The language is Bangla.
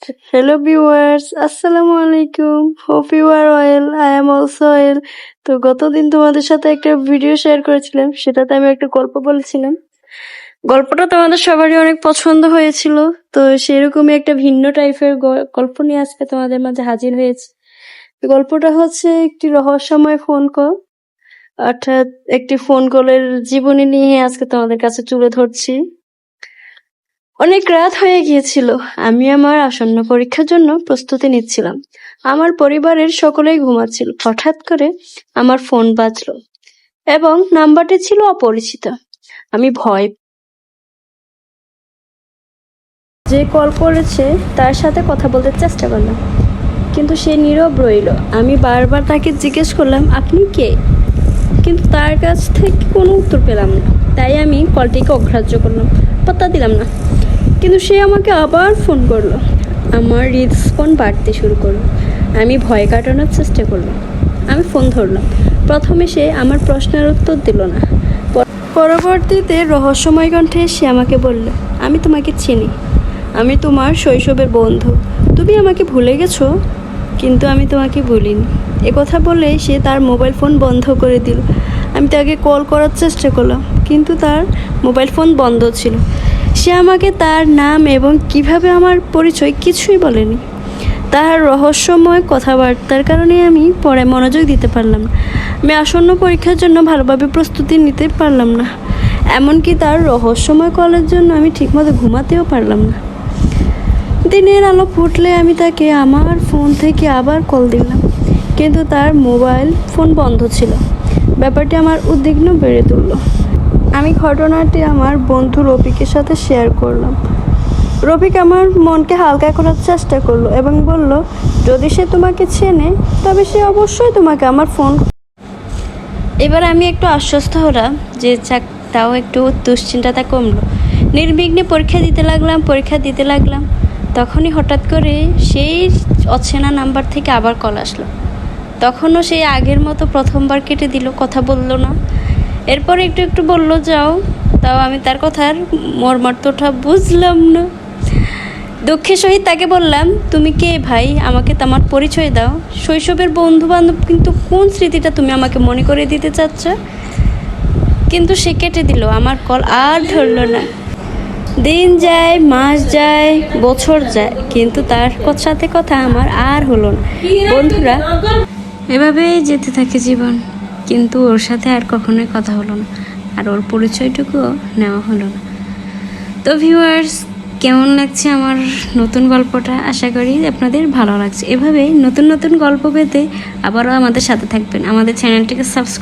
Hello viewers, আসসালামু আলাইকুম। Hope you are well. I am also well. তো গতদিন তোমাদের সাথে একটা ভিডিও শেয়ার করেছিলাম, সেটাতে আমি একটা গল্প বলেছিলাম। গল্পটা তোমাদের সবারই অনেক পছন্দ হয়েছিল, তো সেরকমই একটা ভিন্ন টাইপের গল্প নিয়ে আজকে তোমাদের মাঝে হাজির হয়েছে। গল্পটা হচ্ছে একটি রহস্যময় ফোন কল, অর্থাৎ একটি ফোন কলের জীবনী নিয়ে আজকে তোমাদের কাছে তুলে ধরছি। অনেক রাত হয়ে গিয়েছিল। আমি আমার আসন্ন পরীক্ষার জন্য প্রস্তুতি নিচ্ছিলাম। আমার পরিবারের সকলেই ঘুমাচ্ছিল। হঠাৎ করে আমার ফোন বাজলো এবং নাম্বারটি ছিল অপরিচিত। আমি ভয় যে কল করেছে তার সাথে কথা বলতে চেষ্টা করলাম, কিন্তু সে নীরব রইল। আমি বারবার তাকে জিজ্ঞেস করলাম, আপনি কে? কিন্তু তার কাছ থেকে কোনো উত্তর পেলাম না। তাই আমি কলটিকে অগ্রাহ্য করলাম, পাত্তা দিলাম না। কিন্তু সে আমাকে আবার ফোন করলো। আমার হৃদস্পন্দন বাড়তে শুরু করলো। আমি ভয় কাটানোর চেষ্টা করলাম। আমি ফোন ধরলাম। প্রথমে সে আমার প্রশ্নের উত্তর দিল না। পরবর্তীতে রহস্যময় কণ্ঠে সে আমাকে বলল, আমি তোমাকে চিনি। আমি তোমার শৈশবের বন্ধু। তুমি আমাকে ভুলে গেছো? কিন্তু আমি তোমাকে ভুলিনি। কথা বলে সে তার মোবাইল ফোন বন্ধ করে দিল। আমি তাকে কল করার চেষ্টা করলাম, কিন্তু তার মোবাইল ফোন বন্ধ ছিল। সে আমাকে তার নাম এবং কিভাবে আমার পরিচয় কিছুই বলেনি। তার রহস্যময় কথাবার্তার কারণে আমি পড়ে মনোযোগ দিতে পারলাম না। আমি আসন্ন পরীক্ষার জন্য ভালোভাবে প্রস্তুতি নিতে পারলাম না। এমনকি তার রহস্যময় কলের জন্য আমি ঠিকমতো ঘুমাতেও পারলাম না। দিনের আলো ফুটলে আমি তাকে আমার ফোন থেকে আবার কল দিলাম, কিন্তু তার মোবাইল ফোন বন্ধ ছিল। ব্যাপারটি আমার উদ্বিগ্ন বেড়ে তুলল। আমি ঘটনাটি আমার বন্ধু রফিকের সাথে শেয়ার করলাম। রফিক আমার মনকে হালকা করার চেষ্টা করলো এবং বলল, যদি সে তোমাকে চেনে তবে সে অবশ্যই তোমাকে আমার ফোন। এবার আমি একটু আশ্বস্ত হলাম যে যাক, তাও একটু দুশ্চিন্তাটা কমলো। নির্বিঘ্নে পরীক্ষা দিতে লাগলাম। তখনই হঠাৎ করে সেই অচেনা নাম্বার থেকে আবার কল আসলো। তখনও সেই আগের মতো প্রথমবার কেটে দিল, কথা বললো না। এরপর একটু বললো যাও। তাও আমি তার কথার মর্মার্থটা বুঝলাম না। দুঃখের সহিত তাকে বললাম, তুমি কে ভাই? আমাকে তোমার পরিচয় দাও। শৈশবের বন্ধু বান্ধব, কিন্তু কোন স্মৃতিটা তুমি আমাকে মনে করে দিতে চাচ্ছ? কিন্তু সে কেটে দিল, আমার কল আর ধরলো না। দিন যায়, মাস যায়, বছর যায়, কিন্তু তার সাথে কথা আমার আর হলো না। বন্ধুরা, এভাবেই যেতে থাকে জীবন, কিন্তু ওর সাথে আর কখনোই কথা হলো না, আর ওর পরিচয়টুকুও নেওয়া হলো না। তো ভিউয়ার্স, কেমন লাগছে আমার নতুন গল্পটা? আশা করি আপনাদের ভালো লাগছে। এভাবেই নতুন গল্প পেতে আবারও আমাদের সাথে থাকবেন। আমাদের চ্যানেলটিকে সাবস্ক্রাইব